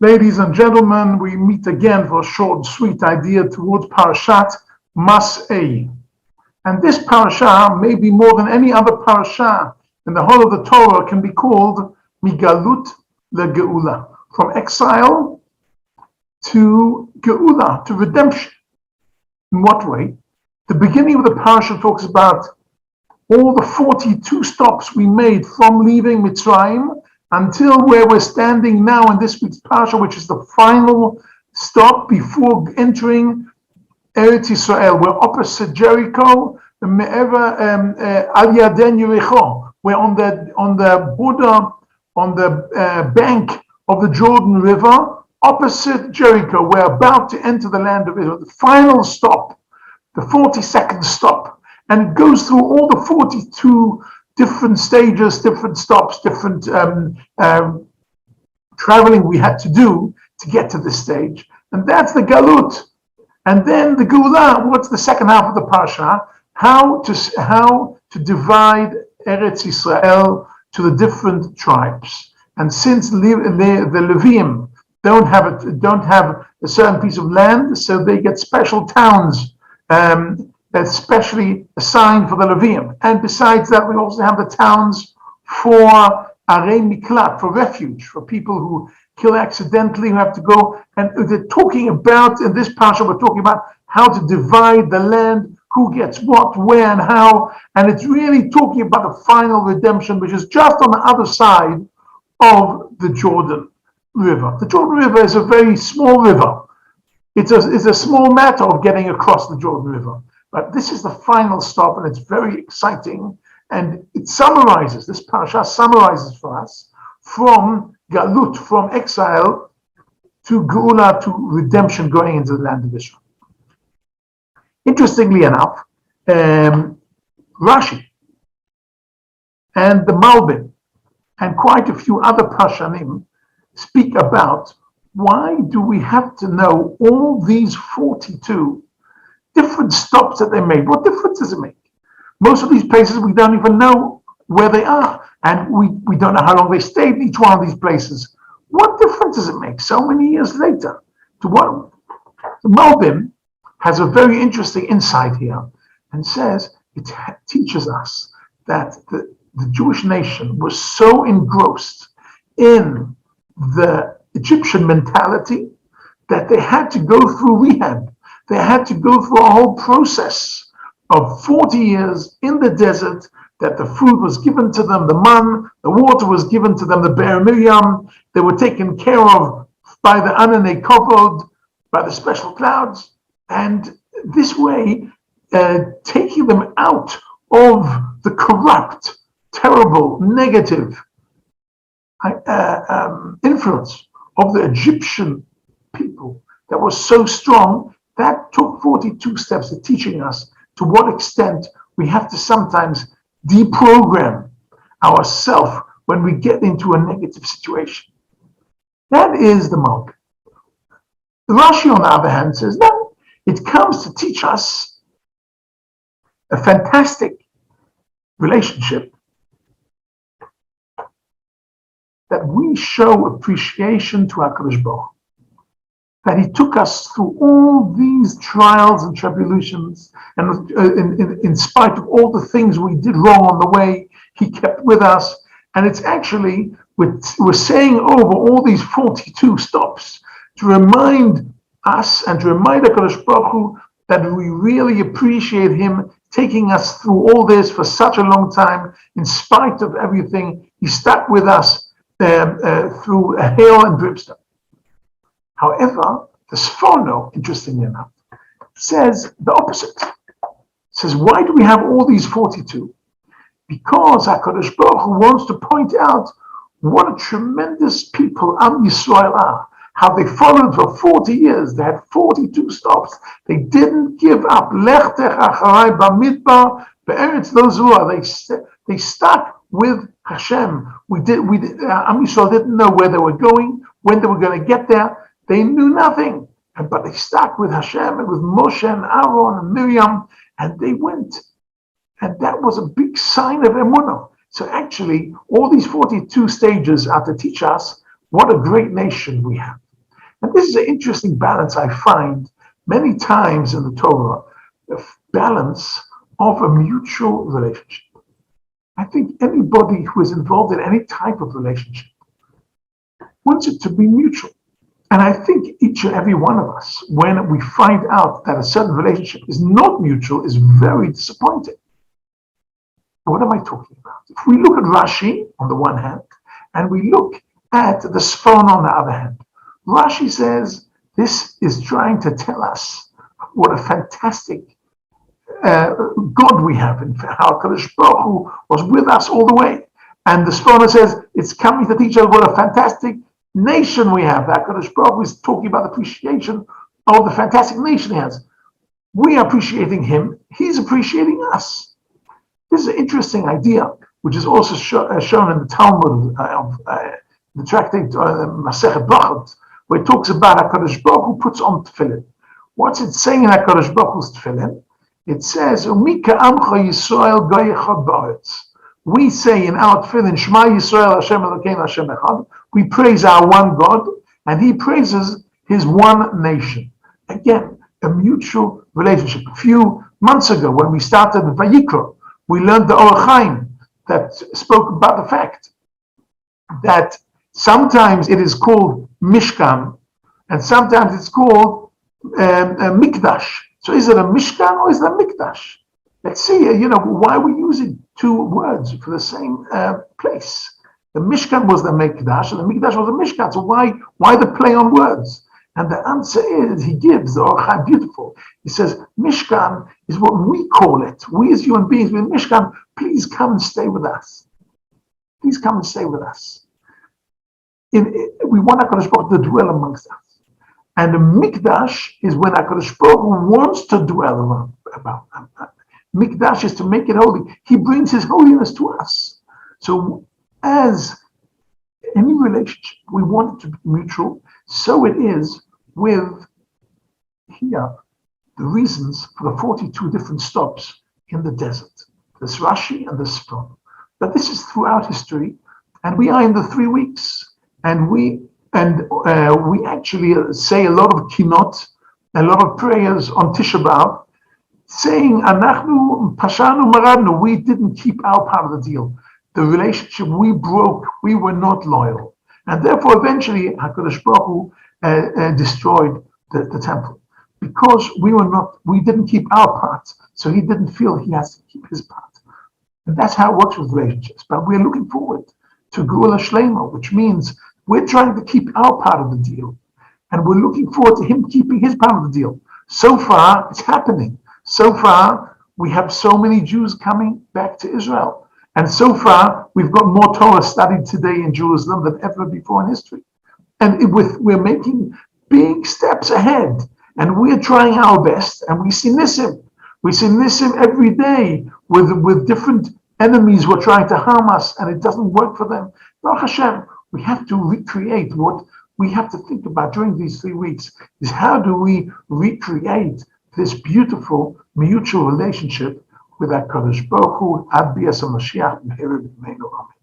Ladies and gentlemen, we meet again for a short and sweet idea towards Parashat Mas'ei. And this parasha, maybe more than any other parasha in the whole of the Torah, can be called Migalut leGeula, from exile to Geula, to redemption. In what way? The beginning of the parasha talks about all the 42 stops we made from leaving Mitzrayim until where we're standing now in this week's parasha, which is the final stop before entering Eretz Yisrael. We're opposite Jericho, Al Yaden Yericho. We're on the border, on the bank of the Jordan River, opposite Jericho. We're about to enter the land of Israel. The final stop, the 42nd stop, and it goes through all the 42 different stages, different stops, different traveling we had to do to get to this stage. And that's the Galut. And then the Geula, what's the second half of the Parsha? How to divide Eretz Yisrael to the different tribes. And since the Levim don't have a certain piece of land, so they get special towns especially assigned for the Levim. And besides that, we also have the towns for Arei Miklat, for refuge, for people who kill accidentally, who have to go. And they're talking about, in this parsha, we're talking about how to divide the land, who gets what, where, and how. And it's really talking about the final redemption, which is just on the other side of the Jordan River. The Jordan River is a very small river. It's a small matter of getting across the Jordan River. But this is the final stop, and it's very exciting. And it summarizes, this parasha summarizes for us from Galut, from exile, to Geula, to redemption, going into the land of Israel. Interestingly enough, Rashi and the Malbim and quite a few other Pashanim speak about why do we have to know all these 42 different stops that they made? What difference does it make? Most of these places we don't even know where they are, and we don't know how long they stayed in each one of these places. What difference does it make so many years later? To what? The Malbim has a very interesting insight here and says it teaches us that the Jewish nation was so engrossed in the Egyptian mentality that they had to go through rehab. They had to go through a whole process of 40 years in the desert, that the food was given to them, the man, the water was given to them, the Be'er Miriam, they were taken care of by the Ananei Kovod, by the special clouds, and this way, taking them out of the corrupt, terrible, negative influence of the Egyptian people that was so strong. That took 42 steps of teaching us to what extent we have to sometimes deprogram ourselves when we get into a negative situation. That is the mark. The Rashi, on the other hand, says, no, it comes to teach us a fantastic relationship, that we show appreciation to HKBH, that he took us through all these trials and tribulations, and in spite of all the things we did wrong on the way, he kept with us. And it's actually, we're saying over all these 42 stops to remind us and to remind HKBH that we really appreciate him taking us through all this for such a long time. In spite of everything, he stuck with us through hail and brimstone. However, the Sforno, interestingly enough, says the opposite. It says, why do we have all these 42? Because HaKadosh Baruch Hu wants to point out what a tremendous people Am Yisrael are. How they followed for 40 years. They had 42 stops. They didn't give up. Lech tech acharai b'midbar be'eretz lo zua. They stuck with Hashem. Am Yisrael didn't know where they were going, when they were going to get there. They knew nothing, but they stuck with Hashem and with Moshe and Aaron and Miriam, and they went. And that was a big sign of emunah. So actually, all these 42 stages are to teach us what a great nation we have. And this is an interesting balance I find many times in the Torah, the balance of a mutual relationship. I think anybody who is involved in any type of relationship wants it to be mutual. And I think each and every one of us, when we find out that a certain relationship is not mutual, is very disappointed. What am I talking about? If we look at Rashi on the one hand, and we look at the Sfon on the other hand, Rashi says this is trying to tell us what a fantastic God we have, and how HaKadosh Baruch Hu was with us all the way. And the Sfon says it's coming to teach us what a fantastic nation we have. HaKadosh Baruch Hu is talking about appreciation of the fantastic nation he has. We are appreciating him, he's appreciating us. This is an interesting idea, which is also shown in the Talmud the tractate Masechet Brachot, where it talks about HaKadosh Baruch Hu puts on tefillin. What's it saying in HaKadosh Baruch Hu's tefillin? It says, "Umika amcha Yisrael goy echad ba'aretz." We say in our tefillin, "Shema Yisrael Hashem Elokeinu Hashem Echad." We praise our one God, and He praises His one nation. Again, a mutual relationship. A few months ago, when we started Vayikra, we learned the Orach Chaim that spoke about the fact that sometimes it is called Mishkan and sometimes it's called Mikdash. So is it a Mishkan or is it a Mikdash? Let's see, why are we using two words for the same place? The Mishkan was the Mikdash and the Mikdash was the Mishkan. So why the play on words? And the answer is, he gives, the Orach Chaim, beautiful. He says, Mishkan is what we call it. We as human beings, with Mishkan, please come and stay with us. Please come and stay with us. We want HaKadosh Baruch Hu to dwell amongst us. And the Mikdash is when HaKadosh Baruch Hu wants to dwell about. Mikdash is to make it holy. He brings His holiness to us. So as any relationship, we want it to be mutual. So it is with here, the reasons for the 42 different stops in the desert. This Rashi and this Sfon. But this is throughout history, and we are in the 3 weeks, and we actually say a lot of kinot, a lot of prayers on Tisha B'Av, saying Anachnu Pashanu Maradnu, we didn't keep our part of the deal. The relationship we broke, we were not loyal. And therefore, eventually, HaKadosh Baruch Hu destroyed the temple. Because we didn't keep our part, so he didn't feel he has to keep his part. And that's how it works with relationships. But we're looking forward to Geula Shlema, which means we're trying to keep our part of the deal. And we're looking forward to him keeping his part of the deal. So far, it's happening. So far, we have so many Jews coming back to Israel. And so far, we've got more Torah studied today in Jerusalem than ever before in history. And we're making big steps ahead. And we're trying our best. And we see Nissim. We see Nissim every day with different enemies who are trying to harm us. And it doesn't work for them. Baruch Hashem, we have to recreate. What we have to think about during these 3 weeks is how do we recreate this beautiful mutual relationship with HaKadosh Baruch Hu, Ad Bias HaMashiach, Amen.